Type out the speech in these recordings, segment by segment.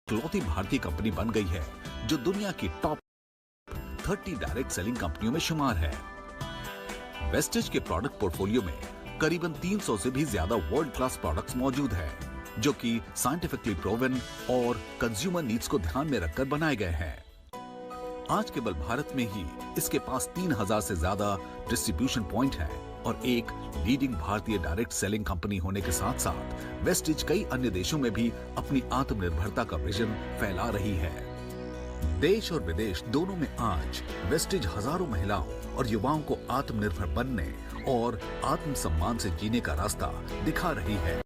इकलौती भारतीय कंपनी बन गई है जो दुनिया की टॉप 30 डायरेक्ट सेलिंग कंपनियों में शुमार है। वेस्टेज के प्रोडक्ट पोर्टफोलियो में करीबन 300 से भी ज्यादा वर्ल्ड क्लास प्रोडक्ट्स मौजूद है, जो कि साइंटिफिकली प्रूवन और कंज्यूमर नीड्स को ध्यान में रखकर बनाए गए हैं। आज केवल भारत में ही इसके पास 3000 से ज्यादा डिस्ट्रीब्यूशन पॉइंट है और एक लीडिंग भारतीय डायरेक्ट सेलिंग कंपनी होने के साथ साथ वेस्टेज कई अन्य देशों में भी अपनी आत्मनिर्भरता का विजन फैला रही है। देश और विदेश दोनों में आज वेस्टेज हजारों महिलाओं और युवाओं को आत्मनिर्भर बनने और आत्मसम्मान से जीने का रास्ता दिखा रही है।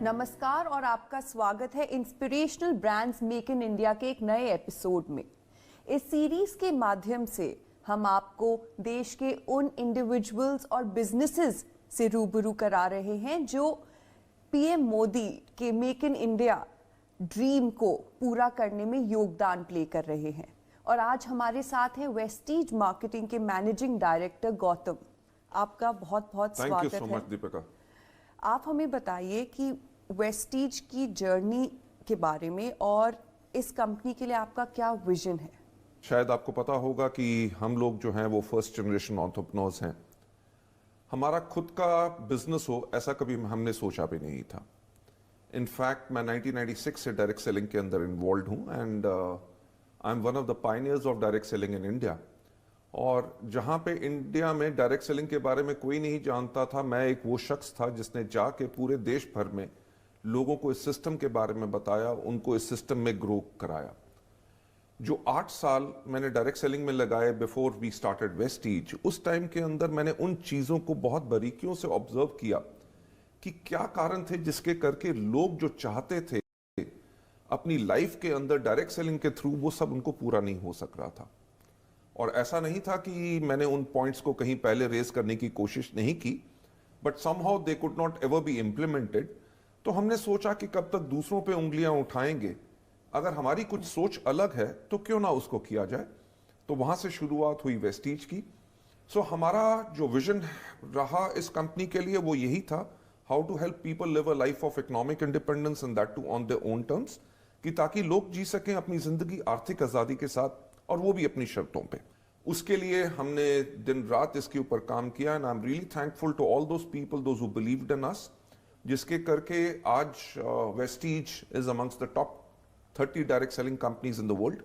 नमस्कार और आपका स्वागत है inspirational brands make in India के एक नए एपिसोड में। इस सीरीज के माध्यम से हम आपको देश के उन इंडिविजुअल्स और बिजनेसेस से रूबरू करा रहे हैं जो पीएम मोदी के मेक इन इंडिया ड्रीम को पूरा करने में योगदान प्ले कर रहे हैं। और आज हमारे साथ हैं वेस्टीज मार्केटिंग के मैनेजिंग डायरेक्टर गौतम। आपका बहुत बहुत स्वागत है। Thank you so much Deepika. आप हमें बताइए कि वेस्टीज की जर्नी के बारे में और इस कंपनी के लिए आपका क्या विजन है। शायद आपको पता होगा कि हम लोग जो हैं वो फर्स्ट जनरेशन एंटरप्रेन्योर्स हैं। हमारा खुद का बिजनेस हो ऐसा कभी हमने सोचा भी नहीं था। इनफैक्ट मैं 1996 से डायरेक्ट सेलिंग के अंदर इन्वॉल्व हूँ and I M one of the pioneers of direct selling in India. और जहाँ पे इंडिया में डायरेक्ट सेलिंग के बारे में कोई नहीं जानता था, मैं एक वो शख्स था जिसने जाके पूरे देश भर में लोगों को इस सिस्टम के बारे में बताया, उनको इस सिस्टम में ग्रो कराया। जो 8 साल मैंने डायरेक्ट सेलिंग में लगाए बिफोर वी स्टार्टेड वेस्टीज, उस टाइम के अंदर मैंने उन चीज़ों को बहुत बारीकियों से ऑब्जर्व किया कि क्या कारण थे जिसके करके लोग जो चाहते थे अपनी लाइफ के अंदर डायरेक्ट सेलिंग के थ्रू, वो सब उनको पूरा नहीं हो सक रहा था। और ऐसा नहीं था कि मैंने उन पॉइंट्स को कहीं पहले रेज करने की कोशिश नहीं की, but somehow they could not ever be implemented. तो हमने सोचा कि कब तक दूसरों पे उंगलियां उठाएंगे, अगर हमारी कुछ सोच अलग है तो क्यों ना उसको किया जाए। तो वहां से शुरुआत हुई वेस्टीज की। सो हमारा जो विजन रहा इस कंपनी के लिए वो यही था, how to help people live a life of economic independence and that too on their own terms, कि ताकि लोग जी सकें अपनी जिंदगी आर्थिक आजादी के साथ, और वो भी अपनी शर्तों पे। उसके लिए हमने दिन रात इसके ऊपर काम किया and I am really thankful to all those people those who believed in us, जिसके करके आज Vestige is amongst the top 30 direct selling companies in the world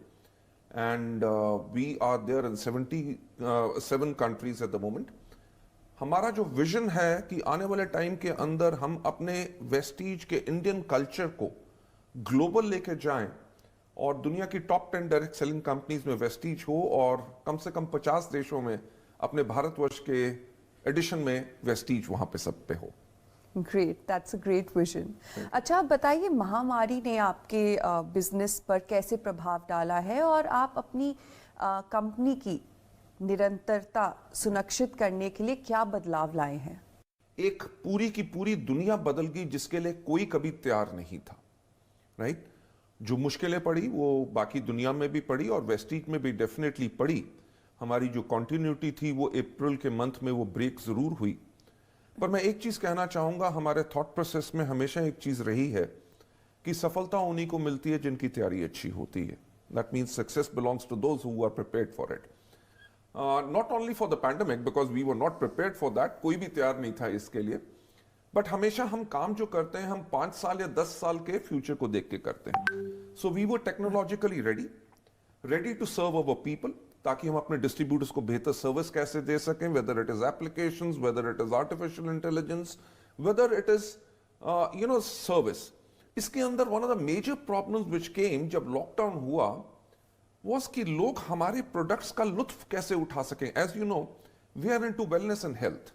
and we are there in 77 countries at the moment. हमारा जो vision है कि आने वाले time के अंदर हम अपने वेस्टीज के इंडियन कल्चर को ग्लोबल लेके जाएं और दुनिया की टॉप 10 डायरेक्ट सेलिंग कंपनीज में वेस्टीज हो, और कम से कम 50 देशों में अपने भारतवर्ष के एडिशन में वेस्टीज वहां पे सब पे हो। Great, that's a great vision. अच्छा, आप बताइए महामारी ने आपके बिजनेस पर कैसे प्रभाव डाला है और आप अपनी कंपनी की निरंतरता सुनिश्चित करने के लिए क्या बदलाव लाए हैं। एक पूरी की पूरी दुनिया बदल गई जिसके लिए कोई कभी तैयार नहीं था, राइट? जो मुश्किलें पड़ी वो बाकी दुनिया में भी पड़ी और वेस्टीज में भी डेफिनेटली पड़ी। हमारी जो कॉन्टिन्यूटी थी वो अप्रैल के मंथ में वो ब्रेक जरूर हुई। पर मैं एक चीज कहना चाहूंगा, हमारे थॉट प्रोसेस में हमेशा एक चीज रही है कि सफलता उन्हीं को मिलती है जिनकी तैयारी अच्छी होती है। That means success belongs to those who are prepared for it, not only for the pandemic because we were not prepared for that, कोई भी तैयार नहीं था इसके लिए। बट हमेशा हम काम जो करते हैं हम 5 साल या 10 साल के फ्यूचर को देख के करते हैं। So we were technologically ready to serve our people, ताकि हम अपने डिस्ट्रीब्यूटर्स को बेहतर सर्विस कैसे दे सकें, whether it is applications, whether it is artificial intelligence, whether it is service. इसके अंदर one of the major problems which came जब लॉकडाउन हुआ वाज कि लोग हमारे प्रोडक्ट्स का लुत्फ कैसे उठा सकें। As you know we are into wellness and health,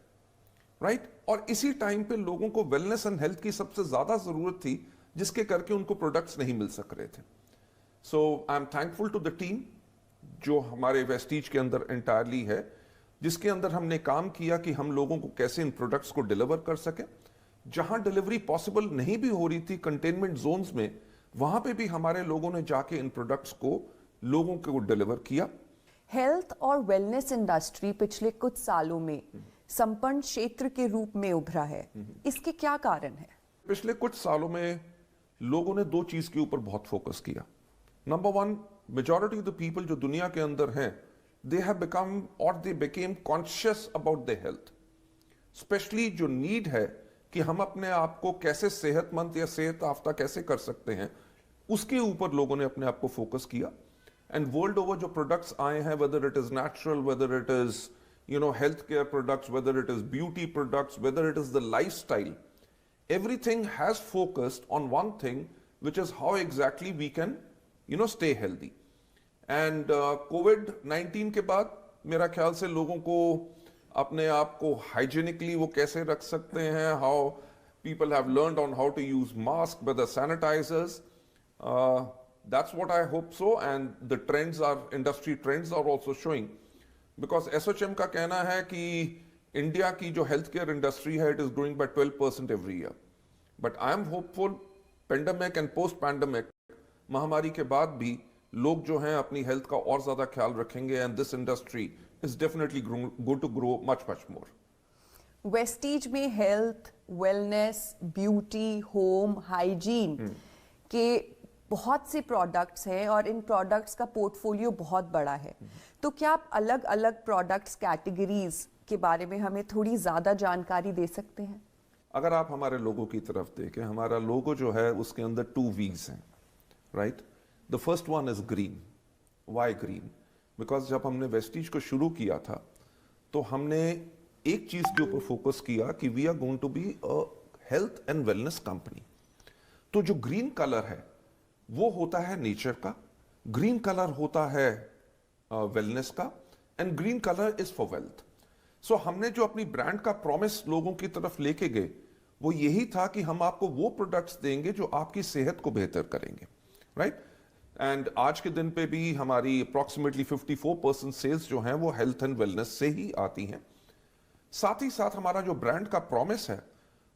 right? और इसी टाइम पे लोगों को वेलनेस एंड हेल्थ की सबसे ज्यादा जरूरत थी, जिसके करके उनको प्रोडक्ट्स नहीं मिल सक रहे थे। So I am thankful to the team जो हमारे वेस्टीज के अंदर एंटायरली है, जिसके अंदर हमने काम किया कि हम लोगों को कैसे इन प्रोडक्ट्स को डिलीवर कर सके। जहां डिलीवरी पॉसिबल नहीं भी हो रही थी कंटेनमेंट जोन्स में, वहां पे भी हमारे लोगों ने जाके इन प्रोडक्ट्स को लोगों को डिलीवर किया। हेल्थ और वेलनेस इंडस्ट्री पिछले कुछ सालों में संपन्न क्षेत्र के रूप में उभरा है, इसके क्या कारण है? पिछले कुछ सालों में लोगों ने दो चीज के ऊपर बहुत फोकस किया। Number one, majority of the people जो दुनिया के अंदर हैं, दे हैव बिकम और they became conscious about the health. Specially जो नीड है कि हम अपने आप को कैसे सेहतमंद या सेहत याफ्ता कैसे कर सकते हैं, उसके ऊपर लोगों ने अपने आप को फोकस किया। एंड वर्ल्ड ओवर जो प्रोडक्ट्स आए हैं, weather it is natural, weather it is health care products, weather it is beauty products, weather it is the lifestyle, everything has focused on one thing, which is how exactly we can stay healthy. And COVID-19 के बाद मेरा ख्याल से लोगों को अपने आप को हाइजीनिकली वो कैसे रख सकते हैं, how people have learned on how to use mask, whether sanitizers, that's what I hope so. And the trends are, industry trends are also showing, because SHM का कहना है कि इंडिया की जो हेल्थ केयर इंडस्ट्री है, it is growing by 12% every year. But I am hopeful pandemic and post pandemic महामारी के बाद भी लोग जो हैं अपनी हेल्थ का और ज्यादा ख्याल रखेंगे, and this industry is definitely going to grow much much more. Vestige में health, wellness, beauty, home, hygiene के बहुत से प्रोडक्ट्स हैं और इन प्रोडक्ट्स का पोर्टफोलियो बहुत बड़ा है। तो क्या आप अलग अलग प्रोडक्ट्स कैटेगरीज के बारे में हमें थोड़ी ज्यादा जानकारी दे सकते हैं? अगर आप हमारे लोगो की तरफ देखें, हमारा लोगो जो है उसके अंदर 2 V's हैं, right? The first one is green. Why green? Because जब हमने वेस्टीज को शुरू किया था तो हमने एक चीज के ऊपर फोकस किया कि we are going to be a health and wellness company. तो जो ग्रीन कलर है वो होता है नेचर का, ग्रीन कलर होता है वेलनेस का, and green colour is for wealth. So हमने जो अपनी ब्रांड का प्रॉमिस लोगों की तरफ लेके गए वो यही था कि हम आपको वो प्रोडक्ट्स देंगे जो आपकी सेहत को बेहतर करेंगे, राइट? एंड आज के दिन पे भी हमारी अप्रॉक्सीमेटली 54% सेल्स जो हैं वो हेल्थ एंड वेलनेस से ही आती हैं। साथ ही साथ हमारा जो ब्रांड का प्रॉमिस है,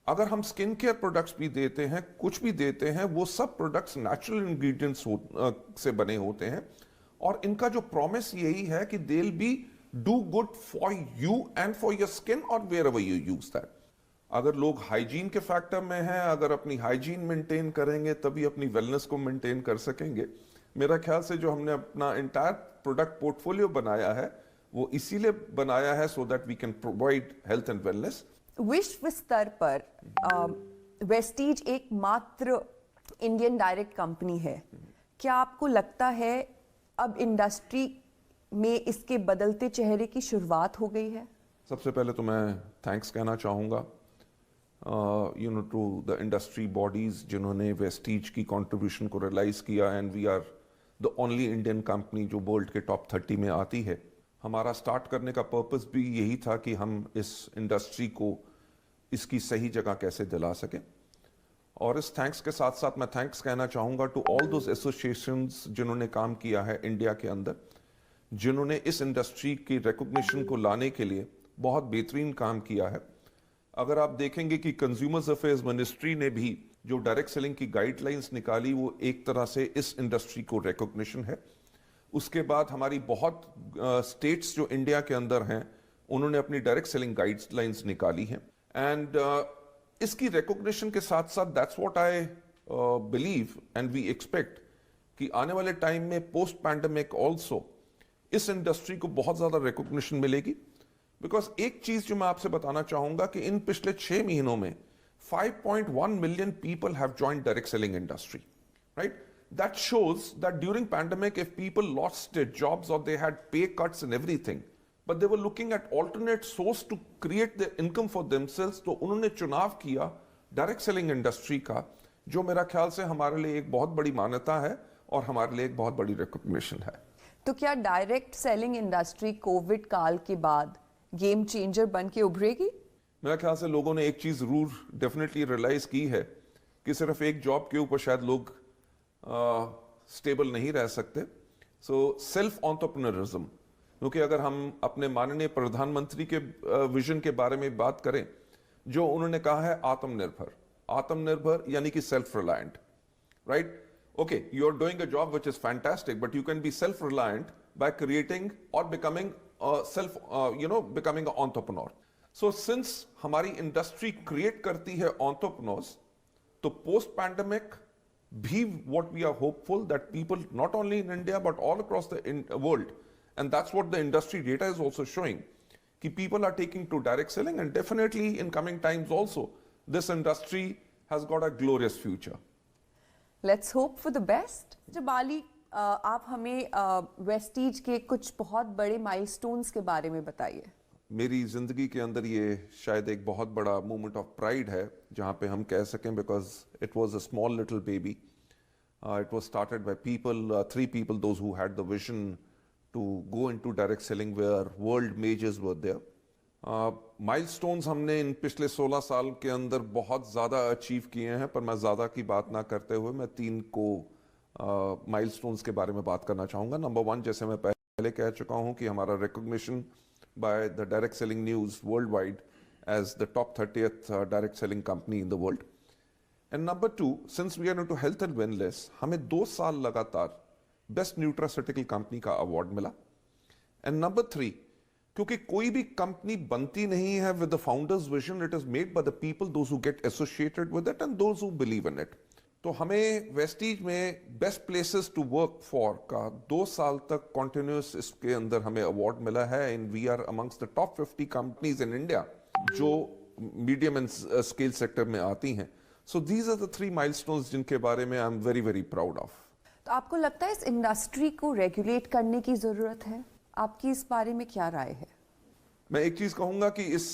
अगर हम स्किन केयर प्रोडक्ट्स भी देते हैं, कुछ भी देते हैं, वो सब प्रोडक्ट्स नेचुरल इंग्रेडिएंट्स से बने होते हैं, और इनका जो प्रॉमिस यही है कि they will be do good for you and for your skin और wherever you use that. अगर लोग हाइजीन के फैक्टर में हैं, अगर अपनी हाइजीन मेंटेन करेंगे तभी अपनी वेलनेस को मेंटेन कर सकेंगे। मेरा ख्याल से जो हमने अपना इंटायर प्रोडक्ट पोर्टफोलियो बनाया है वो इसीलिए बनाया है so that we can provide health and wellness. विश्व स्तर पर वेस्टीज एकमात्र इंडियन डायरेक्ट कंपनी है। क्या आपको लगता है अब इंडस्ट्री में इसके बदलते चेहरे की शुरुआत हो गई है? सबसे पहले तो मैं थैंक्स कहना चाहूँगा टू द इंडस्ट्री बॉडीज जिन्होंने वेस्टीज की कंट्रीब्यूशन को रियलाइज किया, and we are the only Indian company जो वर्ल्ड के टॉप 30 में आती है। हमारा स्टार्ट करने का पर्पस भी यही था कि हम इस इंडस्ट्री को इसकी सही जगह कैसे दिला सकें। और इस थैंक्स के साथ साथ मैं थैंक्स कहना चाहूँगा टू ऑल दोज एसोसिएशंस जिन्होंने काम किया है इंडिया के अंदर, जिन्होंने इस इंडस्ट्री की रिकॉग्निशन को लाने के लिए बहुत बेहतरीन काम किया है। अगर आप देखेंगे कि कंज्यूमर्स अफेयर्स मिनिस्ट्री ने भी जो डायरेक्ट सेलिंग की गाइडलाइंस निकाली वो एक तरह से इस इंडस्ट्री को रिकॉग्निशन है। उसके बाद हमारी बहुत स्टेट्स जो इंडिया के अंदर हैं उन्होंने अपनी डायरेक्ट सेलिंग गाइडलाइंस निकाली हैं, एंड इसकी रिकॉग्निशन के साथ साथ that's what I believe and we expect कि आने वाले टाइम में पोस्ट पैंडेमिक ऑल्सो इस इंडस्ट्री को बहुत ज्यादा रिकॉग्निशन मिलेगी। बिकॉज एक चीज जो मैं आपसे बताना चाहूंगा कि इन पिछले 6 महीनों में 5.1 million people have joined direct selling industry, right? That shows that during pandemic, if people lost their jobs or they had pay cuts and everything, but they were looking at alternate source to create their income for themselves, तो उन्होंने चुनाव किया direct selling industry का, जो मेरा ख्याल से हमारे लिए एक बहुत बड़ी मान्यता है और हमारे लिए एक बहुत बड़ी रिकॉग्निशन है। तो क्या डायरेक्ट सेलिंग इंडस्ट्री कोविड काल के बाद गेम चेंजर बन के उभरेगी? मेरा ख्याल से लोगों ने एक चीज जरूर डेफिनेटली रियलाइज की है कि सिर्फ एक जॉब के ऊपर शायद लोग स्टेबल नहीं रह सकते। सो सेल्फ एंटरप्रेन्योरिज्म, क्योंकि अगर हम अपने माननीय प्रधानमंत्री के विजन के बारे में बात करें, जो उन्होंने कहा है आत्मनिर्भर, आत्मनिर्भर यानी कि self reliant, right? Okay, you are doing a job which is fantastic, but you can be self reliant by creating और becoming becoming a entrepreneur. So since हमारी इंडस्ट्री क्रिएट करती है एंटरप्रेन्योर्स, तो पोस्ट पैंडेमिक भी what we are hopeful that people not only in India but all across the world, and that's what the industry data is also showing, कि people are taking to direct selling, and definitely in coming times also this industry has got a glorious future. Let's hope for the best. Jabali, आप हमें Vestige के कुछ बहुत बड़े milestones के बारे में बताइए। मेरी ज़िंदगी के अंदर ये शायद एक बहुत बड़ा मोमेंट ऑफ प्राइड है जहाँ पे हम कह सकें, because it was a small little baby, it was started by people, 3 people those who had the vision to go into direct selling where world majors were there. Milestones हमने इन पिछले 16 साल के अंदर बहुत ज़्यादा अचीव किए हैं, पर मैं ज़्यादा की बात ना करते हुए मैं 3 को माइलस्टोन्स के बारे में बात करना चाहूँगा। नंबर 1, जैसे मैं पहले कह चुका हूँ कि हमारा recognition by the direct selling news worldwide as the top 30th direct selling company in the world. And number 2, since we are into health and wellness, हमें 2 साल लगातार बेस्ट न्यूट्रास्यूटिकल कंपनी का अवार्ड मिला। एंड नंबर 3, क्योंकि कोई भी कंपनी बनती नहीं है with the founders vision, it is made by the people those who get associated with it and those who believe in it. तो हमें वेस्टीज में best places to work for का 2 साल तक कॉन्टिन्यूस इसके अंदर हमें अवार्ड मिला है, and we are amongst the top 50 companies in India जो मीडियम एंड स्केल सेक्टर में आती हैं। So these are the 3 milestones जिनके बारे में I am very very proud of. तो आपको लगता है इस इंडस्ट्री को रेगुलेट करने की जरूरत है? आपकी इस बारे में क्या राय है? मैं एक चीज कहूंगा कि इस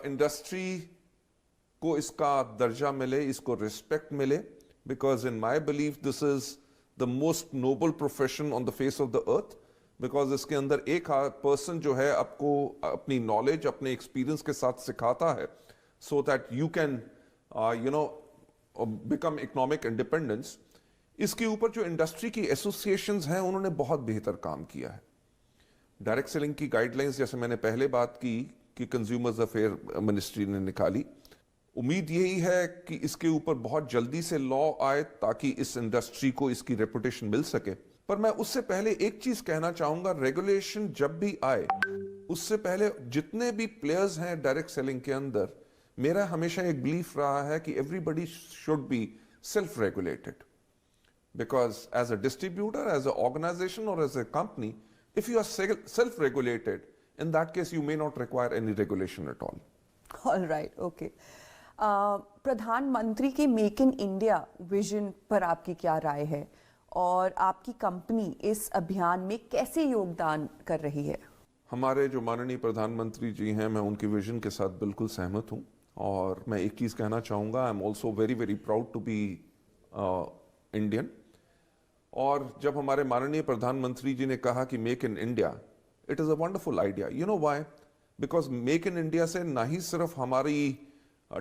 इंडस्ट्री को इसका दर्जा मिले, इसको रिस्पेक्ट मिले, because in my belief this is the most noble profession on the face of the earth, because इसके अंदर एक पर्सन जो है आपको अपनी नॉलेज अपने एक्सपीरियंस के साथ सिखाता है so that you can become economic independence। इसके ऊपर जो इंडस्ट्री की एसोसिएशंस हैं उन्होंने बहुत बेहतर काम किया है। डायरेक्ट सेलिंग की गाइडलाइंस जैसे मैंने पहले बात की कि कंज्यूमर्स अफेयर मिनिस्ट्री ने निकाली, उम्मीद यही है कि इसके ऊपर बहुत जल्दी से लॉ आए ताकि इस इंडस्ट्री को इसकी रेपुटेशन मिल सके। पर मैं उससे पहले एक चीज कहना चाहूंगा, रेगुलेशन जब भी आए उससे पहले जितने भी प्लेयर्स हैं डायरेक्ट सेलिंग के अंदर, मेरा हमेशा एक बिलीफ रहा है कि everybody should be self regulated, because as a distributor, as a organization और as a company, if you are self-regulated, in that case you may not require any regulation at all. All right, okay. प्रधानमंत्री के make in India vision पर आपकी क्या राय है और आपकी company इस अभियान में कैसे योगदान कर रही है? हमारे जो माननीय प्रधानमंत्री जी हैं, मैं उनके विजन के साथ बिल्कुल सहमत हूं, और मैं एक चीज कहना चाहूंगा, I am also very very proud to be Indian. और जब हमारे माननीय प्रधानमंत्री जी ने कहा कि make in India, it is a wonderful idea. You know why? Because make in India से ना ही सिर्फ हमारी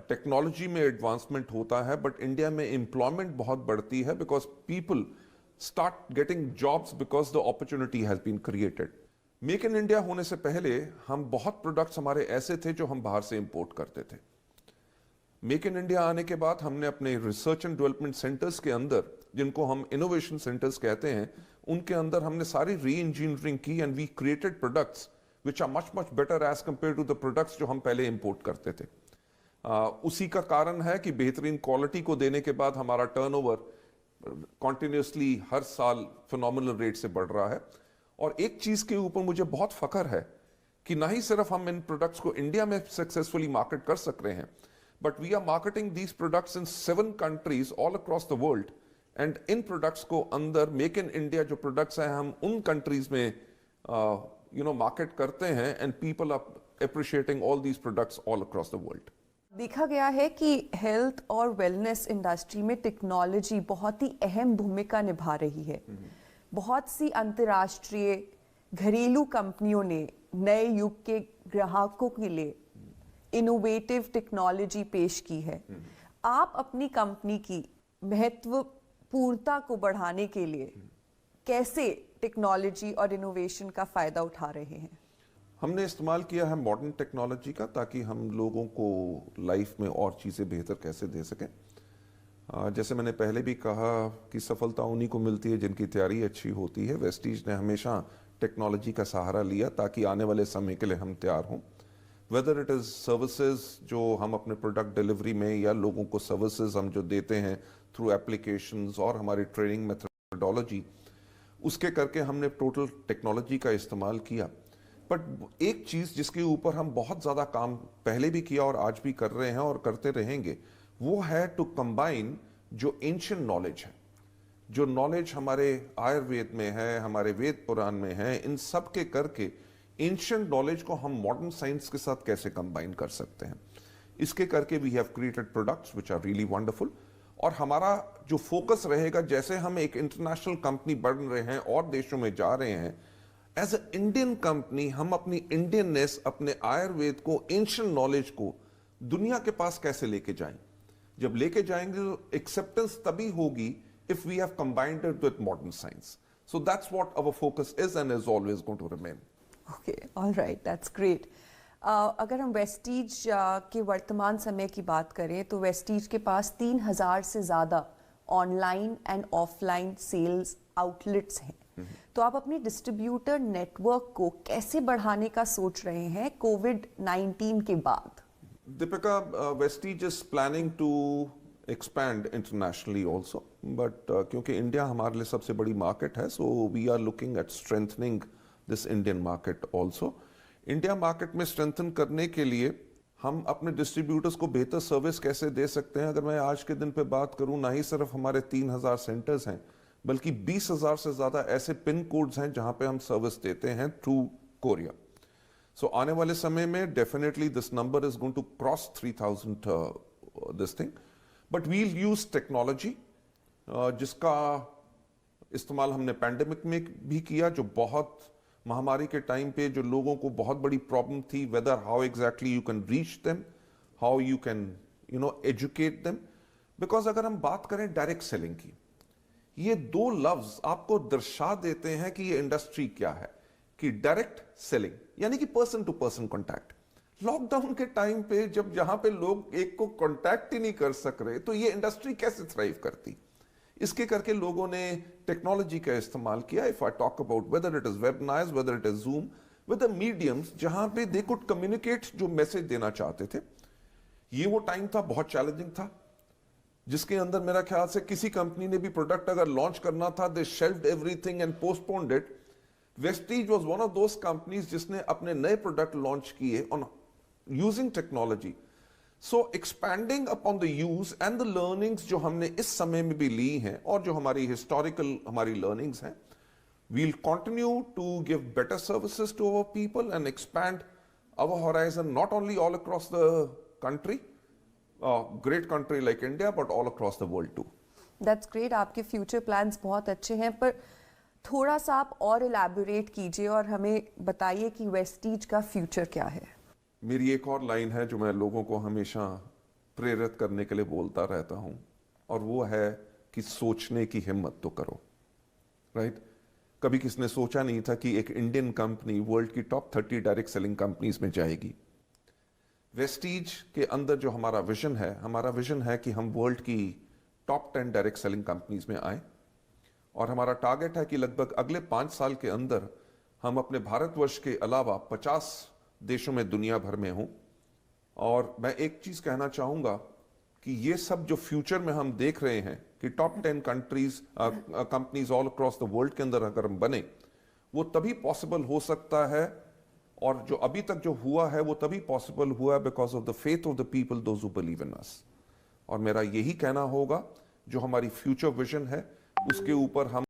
टेक्नोलॉजी में एडवांसमेंट होता है, बट इंडिया में एम्प्लॉयमेंट बहुत बढ़ती है, because people start getting jobs because the opportunity has been created. Make in India होने से पहले हम बहुत प्रोडक्ट्स हमारे ऐसे थे जो हम बाहर से इंपोर्ट करते थे। मेक इन इंडिया आने के बाद हमने अपने रिसर्च एंड डेवलपमेंट सेंटर्स के अंदर, जिनको हम इनोवेशन सेंटर्स कहते हैं, उनके अंदर हमने सारी री इंजीनियरिंग की, and we created products which are much much better as compare to the products जो हम पहले इंपोर्ट करते थे। उसी का कारण है कि बेहतरीन क्वालिटी को देने के बाद हमारा टर्नओवर कॉन्टिन्यूसली हर साल फिनोमिनल रेट से बढ़ रहा है। और एक चीज के ऊपर मुझे बहुत फख्र है कि ना ही सिर्फ हम इन प्रोडक्ट्स को इंडिया में सक्सेसफुली मार्केट कर सक रहे हैं, but we are marketing these products in 7 countries all across the world, and in products को अंदर मेक इन इंडिया जो products हैं हम उन countries में मार्केट करते हैं, and people are appreciating all these products all across the world. देखा गया है कि हेल्थ और वेलनेस इंडस्ट्री में टेक्नोलॉजी बहुत ही अहम भूमिका निभा रही है। बहुत सी अंतर्राष्ट्रीय घरेलू कंपनियों ने नए युग के ग्राहकों के लिए इनोवेटिव टेक्नोलॉजी पेश की है। आप अपनी कंपनी की महत्वपूर्णता को बढ़ाने के लिए कैसे टेक्नोलॉजी और इनोवेशन का फायदा उठा रहे हैं? हमने इस्तेमाल किया है मॉडर्न टेक्नोलॉजी का, ताकि हम लोगों को लाइफ में और चीज़ें बेहतर कैसे दे सकें। जैसे मैंने पहले भी कहा कि सफलता उन्हीं को मिलती है जिनकी तैयारी अच्छी होती है। वेस्टीज ने हमेशा टेक्नोलॉजी का सहारा लिया ताकि आने वाले समय के लिए हम तैयार हों। वेदर इट इज सर्विसेज जो हम अपने प्रोडक्ट डिलीवरी में या लोगों को सर्विसेज हम जो देते हैं थ्रू एप्लीकेशंस और हमारी ट्रेनिंग मेथडोलॉजी, उसके करके हमने टोटल टेक्नोलॉजी का इस्तेमाल किया। बट एक चीज जिसके ऊपर हम बहुत ज्यादा काम पहले भी किया और आज भी कर रहे हैं और करते रहेंगे, वो है टू कंबाइन जो एंशिएंट नॉलेज है, जो नॉलेज हमारे आयुर्वेद में है, हमारे वेद पुराण में है, इन सब के करके एंशिएंट नॉलेज को हम मॉडर्न साइंस के साथ कैसे कंबाइन कर सकते हैं। इसके करके we have created products which are really wonderful. और हमारा जो फोकस रहेगा, जैसे हम एक इंटरनेशनल कंपनी बढ़ रहे हैं और देशों में जा रहे हैं, एज अ इंडियन कंपनी हम अपनी इंडियननेस, अपने आयुर्वेद को, एंशिएंट नॉलेज को दुनिया के पास कैसे लेके जाएं। जब लेके जाएंगे तो एक्सेप्टेंस तभी होगी if we have combined it with modern science. So that's what our focus is and is always going to remain. Okay, all right, that's great. अगर हम वेस्टीज के वर्तमान समय की बात करें तो वेस्टीज के पास 3000 से ज़्यादा online and offline sales outlets हैं। तो आप अपने डिस्ट्रीब्यूटर नेटवर्क को कैसे बढ़ाने का सोच रहे हैं कोविड-19 के बाद? Deepika, Vestige is planning to expand internationally also, but क्योंकि इंडिया हमारे लिए सबसे बड़ी मार्केट है, so we are looking at strengthening this Indian market also. India market में स्ट्रेंथन करने के लिए हम अपने डिस्ट्रीब्यूटर्स को बेहतर सर्विस कैसे दे सकते हैं। अगर मैं आज के दिन पे बात करूं, ना ही सिर्फ हमारे 3000 सेंटर्स हैं, बल्कि 20,000 से ज्यादा ऐसे पिन कोड्स हैं जहां पे हम सर्विस देते हैं थ्रू कोरिया। सो आने वाले समय में definitely this number is going to cross 3000 this thing, but we'll use technology जिसका इस्तेमाल हमने पैंडेमिक में भी किया, जो बहुत महामारी के टाइम पे जो लोगों को बहुत बड़ी प्रॉब्लम थी, whether how exactly you can reach them, how you can educate them. Because अगर हम बात करें डायरेक्ट सेलिंग की, ये दो लफ्ज आपको दर्शा देते हैं कि ये इंडस्ट्री क्या है। कि डायरेक्ट सेलिंग यानी कि person to person contact. Lockdown के टाइम पे जब जहां पे लोग एक को कॉन्टैक्ट ही नहीं कर सक रहे, तो ये इंडस्ट्री कैसे थ्राइव करती। इसके करके लोगों ने टेक्नोलॉजी का इस्तेमाल किया। If I talk about whether it is webinars, whether it is Zoom, with the mediums जहां पे दे कुड कम्युनिकेट जो मैसेज देना चाहते थे। ये वो टाइम था, बहुत चैलेंजिंग था, जिसके अंदर मेरा ख्याल से किसी कंपनी ने भी प्रोडक्ट अगर लॉन्च करना था, they shelved everything and postponed it. Vestige was one of those companies जिसने अपने नए प्रोडक्ट लॉन्च किए on using technology. So expanding upon the use and the learnings जो हमने इस समय में भी ली हैं और जो हमारी हिस्टोरिकल हमारी लर्निंग्स हैं, we'll continue to give better services to our people and expand our horizon not only all across the country, great country like India, but all across the world too. That's great. आपके future plans बहुत अच्छे हैं, पर थोड़ा सा आप और elaborate कीजिए और हमें बताइए कि वेस्टीज का फ्यूचर क्या है। मेरी एक और लाइन है जो मैं लोगों को हमेशा प्रेरित करने के लिए बोलता रहता हूं, और वो है कि सोचने की हिम्मत तो करो। राइट? कभी किसने सोचा नहीं था कि एक इंडियन कंपनी वर्ल्ड की टॉप 30 डायरेक्ट सेलिंग कंपनीज में जाएगी। वेस्टीज के अंदर जो हमारा विजन है कि हम वर्ल्ड की टॉप 10 डायरेक्ट सेलिंग कंपनीज में आए, और हमारा टारगेट है कि लगभग अगले 5 साल के अंदर हम अपने भारतवर्ष के अलावा 50 देशों में दुनिया भर में हों। और मैं एक चीज कहना चाहूंगा कि ये सब जो फ्यूचर में हम देख रहे हैं कि top 10 companies all across the world के अंदर अगर हम बने, वो तभी पॉसिबल हो सकता है, और जो अभी तक जो हुआ है वो तभी पॉसिबल हुआ because of the faith of the people, those who believe in us. और मेरा यही कहना होगा, जो हमारी फ्यूचर विजन है उसके ऊपर हम